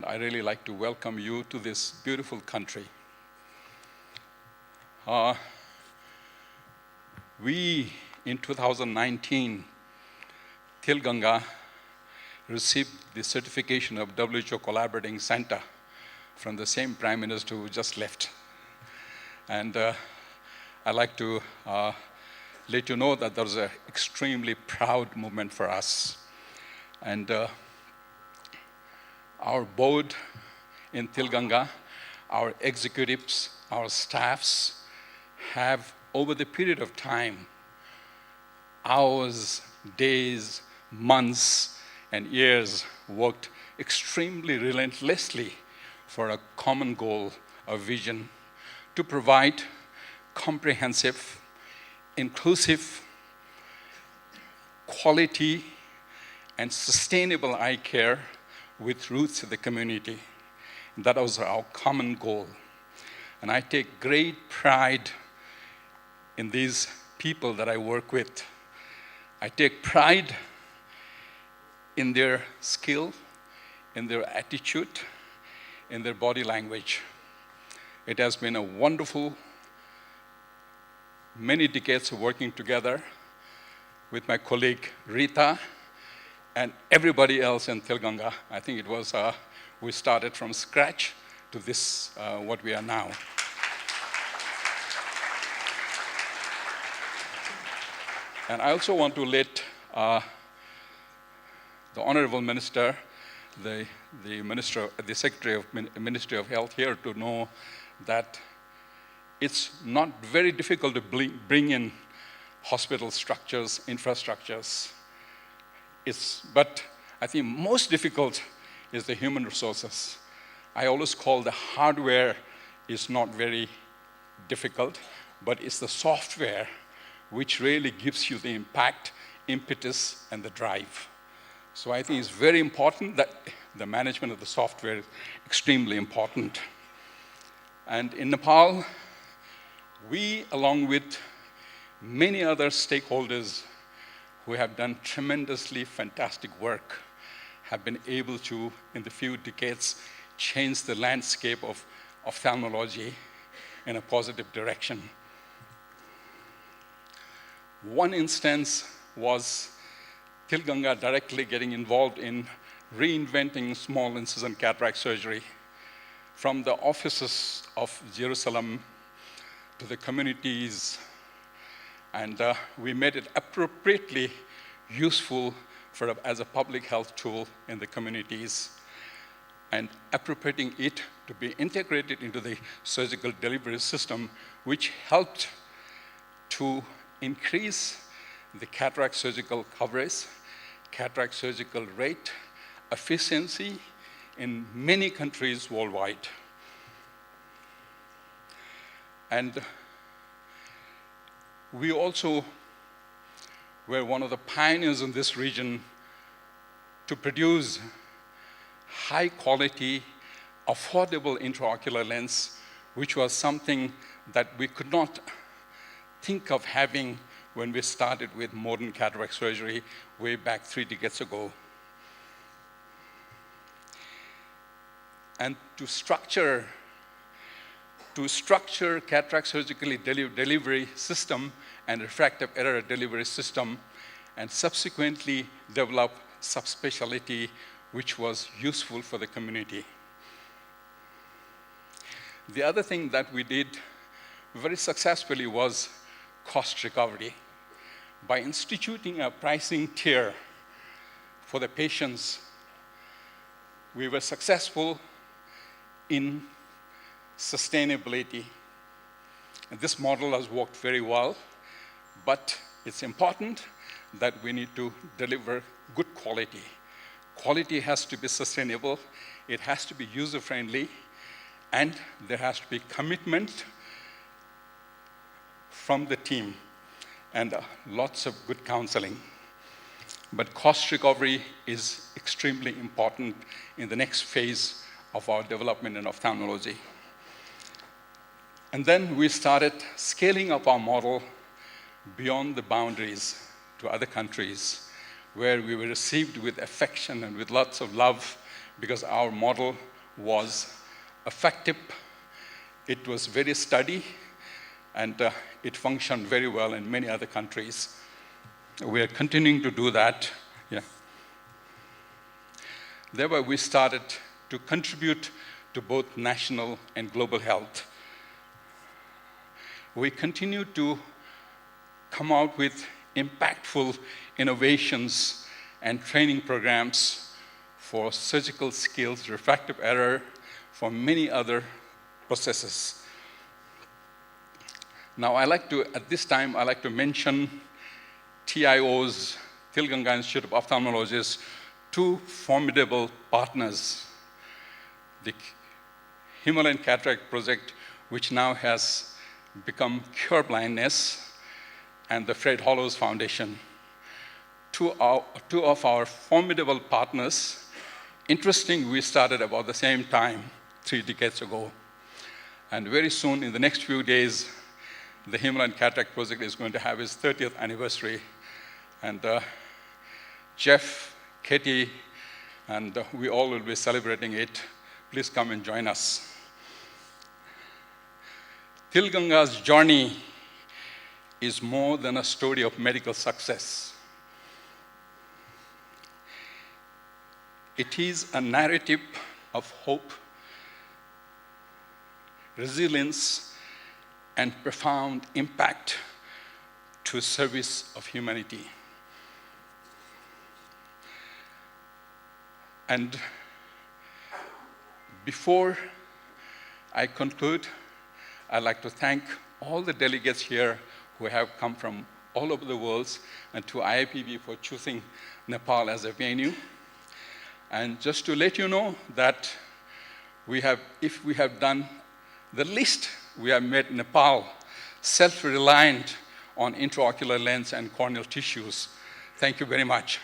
I really like to welcome you to this beautiful country. We, in 2019, Tilganga received the certification of WHO Collaborating Center from the same Prime Minister who just left. And I'd like to let you know that that was an extremely proud moment for us. And our board in Tilganga, our executives, our staffs have, over the period of time, hours, days, months, and years, worked extremely relentlessly for a common goal, a vision, to provide comprehensive, inclusive, quality, and sustainable eye care with roots in the community. That was our common goal. And I take great pride in these people that I work with. I take pride in their skill, in their attitude, in their body language. It has been a wonderful many decades of working together with my colleague Rita and everybody else in Tilganga. I think it was, we started from scratch to this, what we are now. And I also want to let the Honorable Minister, the Secretary of Ministry of Health here to know that it's not very difficult to bring in hospital structures, infrastructures. But I think most difficult is the human resources. I always call the hardware is not very difficult, but it's the software which really gives you the impact, impetus, and the drive. So I think it's very important that the management of the software is extremely important. And in Nepal, we, along with many other stakeholders who have done tremendously fantastic work, have been able to, in the few decades, change the landscape of ophthalmology in a positive direction. One instance was Tilganga directly getting involved in reinventing small incision cataract surgery from the offices of Jerusalem to the communities, and we made it appropriately useful as a public health tool in the communities, and appropriating it to be integrated into the surgical delivery system, which helped to increase the cataract surgical coverage, cataract surgical rate, efficiency in many countries worldwide. And we also were one of the pioneers in this region to produce high quality, affordable intraocular lens, which was something that we could not think of having when we started with modern cataract surgery way back 3 decades ago. And to structure cataract surgically delivery system and refractive error delivery system, and subsequently develop subspecialty which was useful for the community. The other thing that we did very successfully was cost recovery. By instituting a pricing tier for the patients, we were successful in sustainability. And this model has worked very well, but it's important that we need to deliver good quality. Quality has to be sustainable, it has to be user-friendly, and there has to be commitment from the team and lots of good counseling. But cost recovery is extremely important in the next phase of our development in ophthalmology. And then we started scaling up our model beyond the boundaries to other countries, where we were received with affection and with lots of love, because our model was effective. It was very steady, and it functioned very well in many other countries. We are continuing to do that. Yeah. Thereby, we started to contribute to both national and global health. We continue to come out with impactful innovations and training programs for surgical skills, refractive error, for many other processes. Now, at this time, I like to mention TIO's, Tilganga Institute of Ophthalmology's, two formidable partners, the Himalayan Cataract Project, which now has become Cure Blindness, and the Fred Hollows Foundation. Two of our formidable partners. Interesting, we started about the same time, 3 decades ago. And very soon, in the next few days, the Himalayan Cataract Project is going to have its 30th anniversary. And Jeff, Katie, and we all will be celebrating it. Please come and join us. Tilganga's journey is more than a story of medical success. It is a narrative of hope, resilience, and profound impact to service of humanity. And before I conclude, I'd like to thank all the delegates here who have come from all over the world, and to IIPB for choosing Nepal as a venue. And just to let you know that if we have done the least, we have made Nepal self-reliant on intraocular lens and corneal tissues. Thank you very much.